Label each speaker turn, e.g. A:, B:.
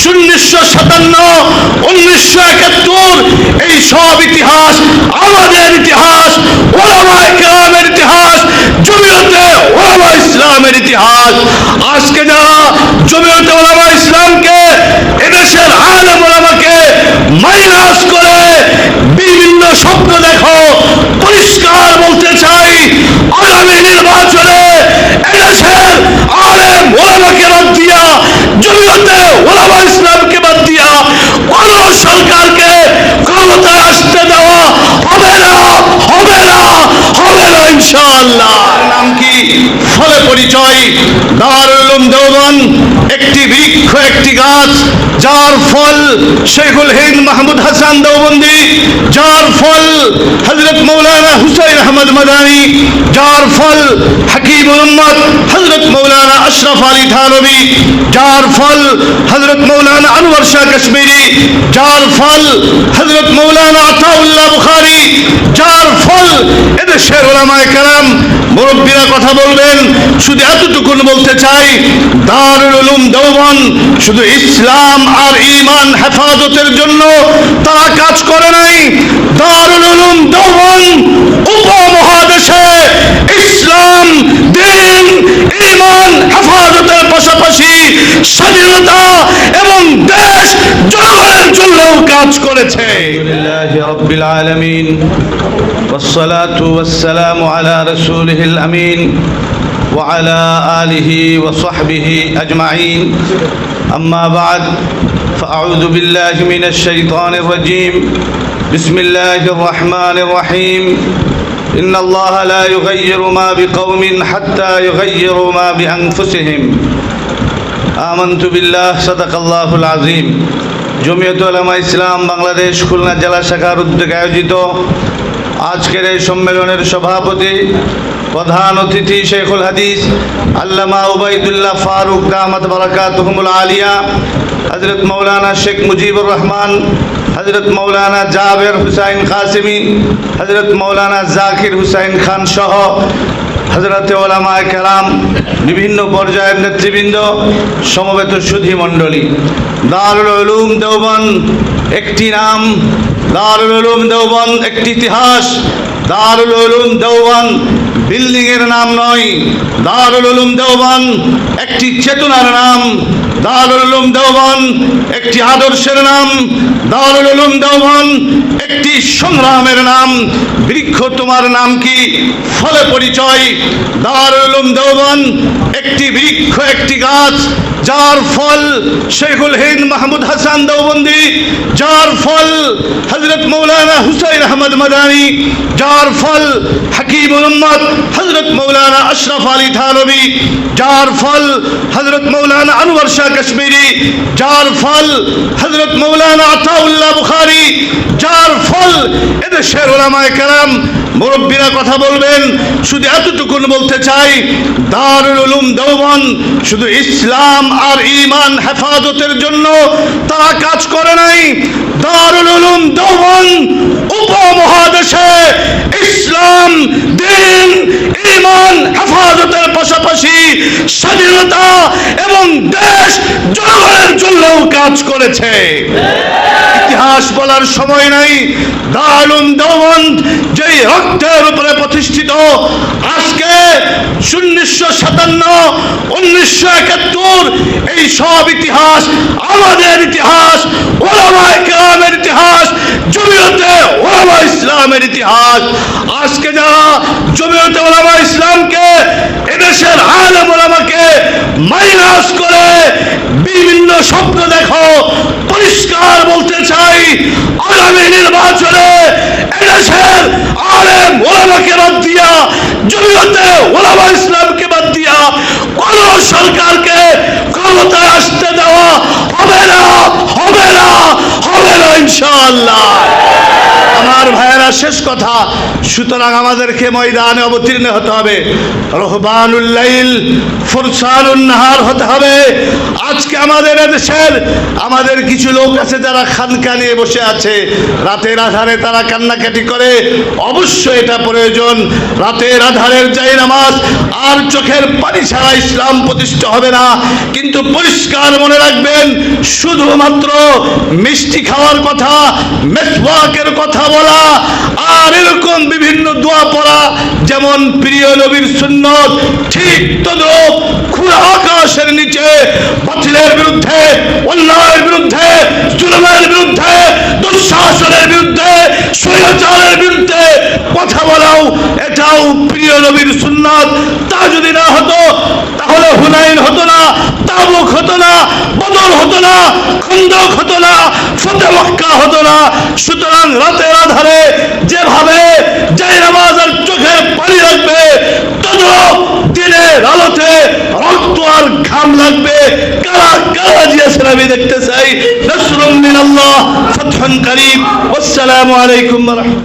A: 1957, 1971 এই সব ইতিহাস আমাদের ইতিহাস, ওলামায়ে কেরামের ইতিহাস, জমিয়তে ওলামা ইসলামের ইতিহাস। আজকে যারা জমিয়তে ওলামা ইসলামকে, এদেশের আলেম ওলামাকে মাইনাস করে বিভিন্ন স্বপ্ন দেখো, পরিষ্কার বলতে চাই, আগামী নির্বাচনে এদেশের আলেম ওলামাকে বাদ দিয়া, জমিয়তে ওলামা ইসলামকে বাদ দিয়া কোন সরকারকে ক্ষমতায় আসতে দেওয়া হবে না, হবে না, হবে না ইনশাআল্লাহ। নাম কি? ফলে পরিচয়। দারুল উলুম দেওবন্দ একটি বৃক্ষ, একটি গাছ, যার ফল শেখুল হিন্দ মাহমুদ হাসান দেওবন্দি, যার ফল হযরত মৌলানা হুসাইন আহমদ মাদানী, যার ফল হাকিমুল উম্মত হযরত মৌলানা আশরাফ আলী থানভী, যার ফল হযরত মৌলানা আনোয়ার শাহ কাশ্মীরি, যার ফল হযরত মৌলানা আতাউল্লাহ বুখারী, যার ফল এদেশের ওলামায়ে কেরাম মুরব্বীরা কথা বলবেন। শুধু এতটুকু বলতে চাই, দারুল উলুম দেওবন্দ শুধু ইসলাম আর ঈমান হেফাজতের জন্য তারা কাজ করে নাই। দারুল উলুম দেওবন্দ উপমহাদেশে ইসলাম, দ্বীন, ঈমান হেফাজতের পাশাপাশি স্বাধীনতা এবং দেশ জনগণের জন্য কাজ করেছে।
B: আলহামদুলিল্লাহি রাব্বিল আলামিন والصلاة والسلام على رسوله الأمين وعلى آله وصحبه أجمعين أما بعد فأعوذ بالله من الشيطان الرجيم بسم الله الرحمن الرحيم إن الله لا يغير ما بقوم حتى يغيروا ما بأنفسهم آمنت بالله صدق الله العظيم। জমিয়তে উলামা ইসলাম বাংলাদেশ খুলনা জেলা শাখার উদ্যোগে আয়োজিত আজকের এই সম্মেলনের সভাপতি, প্রধান অতিথি শেখুল হাদিস আল্লামা উবাইদুল্লাহ ফারুক দামাত বারাকাতুহুমুল আলিয়া, হযরত মৌলানা শেখ মুজিবুর রহমান, হযরত মৌলানা জাবের হুসাইন কাসেমি, হযরত মৌলানা জাকির হুসাইন খান সহ হযরতে ওলামায়ে কেরাম, বিভিন্ন পর্যায়ের নেতৃবৃন্দ, সমবেত সুধী মণ্ডলী। দারুল উলুম দেওবন্দ একটি নাম, দারুল উলুম দেওবন্দ একটি ইতিহাস। দারুল উলুম দেওবন্দ বিল্ডিং এর নাম নয়, দারুল উলুম দেওবন্দ একটি চেতনার নাম, দারুল উলুম দেওবন্দ একটি আদর্শের নাম, দারুল উলুম দেওবন্দ একটি সংগ্রামের নাম। বৃক্ষ তোমার নাম কি? ফলে পরিচয়। দারুল উলুম দেওবন্দ একটি বৃক্ষ, একটি গাছ, যার ফল শেখুল হিন্দ মাহমুদ হাসান দেওবন্দি, যার ফল হযরত মৌলানা হুসাইন আহমদ মাদানী, যার ফল হাকিমুল উম্মত হযরত মৌলানা আশরাফ আলী থানভী, যার ফল হযরত মৌলানা আনোয়ার শাহ কাশ্মীরি, যার ফল হযরত মৌলানা আতাউল্লাহ বুখারী, যার ফল এদেশের ওলামায়ে কেরাম মুরব্বীরা কথা বলবেন। শুধু এতটুকু বলতে চাই, দারুল উলুম দেওবন্দ শুধু ইসলাম আর ঈমান হেফাজতের জন্য তারা কাজ করে নাই। দারুল উলুম দেওবন্দ উপমহাদেশে ইসলাম, দ্বীন, ঈমান হেফাজতের পাশাপাশি স্বাধীনতা এবং দেশ জনগণের জন্য কাজ করেছে। ইতিহাস বলার সময় নাই। দারুল উলুম দেওবন্দ যেই রক্তের উপরে প্রতিষ্ঠিত, আজকে 1957, 1971 এই সব ইতিহাস আমাদের ইতিহাস, ওলামায়ে কেরামের ইতিহাস, জমিয়তে ওলামা ইসলামের ইতিহাস। আজকে যারা জমিয়তে ওলামা ইসলামকে, এদেশের আলেম ওলামাকে মাইনাস করে বিভিন্ন স্বপ্ন দেখো, পরিষ্কার বলতে চাই, আগামী নির্বাচনে এদেশের আলেম ওলামাকে বাদ দিয়া, জমিয়তে ওলামা ইসলামকে বাদ দিয়া কোন সরকারকে ক্ষমতায় আসতে দেওয়া হবে না, হবে না, হবে না ইনশাআল্লাহ। আমার ভাইয়েরা, শেষ কথা, সুতরাং আমাদেরকে ময়দানে অবতীর্ণ হতে হবে। রহবানুল লাইল
A: ফুরসানুন নাহার হতে হবে। আজকে আমাদের দেশের আমাদের কিছু লোক আছে যারা খানকা নিয়ে বসে আছে, রাতের আধারে তারা কান্নাকাটি করে। অবশ্যই এটা প্রয়োজন, রাতের আধারের যাই নামাজ আর চোখের পানি ছাড়া ইসলাম প্রতিষ্ঠা হবে না। কিন্তু পরিষ্কার মনে রাখবেন, শুধুমাত্র মিষ্টি খাওয়ার কথা, মেসওয়াকের কথা বলা আর এরকম বিভিন্ন দোয়া পড়া যেমন প্রিয় নবীর সুন্নত, ঠিক তদ্রুপ খোলা আকাশের নিচে বাতিলের বিরুদ্ধে, অন্যায়ের বিরুদ্ধে, জুলুমের বিরুদ্ধে, দুঃশাসনের বিরুদ্ধে, স্বৈরাচারের বিরুদ্ধে কথা বলাও এটাও প্রিয় নবীর সুন্নাত। তা যদি না হতো তাহলে হুনাইন হতো না, তাবুক হতো না, বদর হতো না, খন্দক হতো না, ফতেহ মক্কা হতো না। সুতরাং রাতের আধারে যেভাবে যে নামাজ আর চোখের পানি লাগবে, তদ্রুপ দিনের আলোতে রক্ত আর ঘাম লাগবে। কারা কারা দিয়েছেন আমি দেখতে চাই। নাসরুম মিনাল্লাহ, ফাতহুন করিম। আসসালামু আলাইকুম ওয়া রাহমাতুল্লাহ।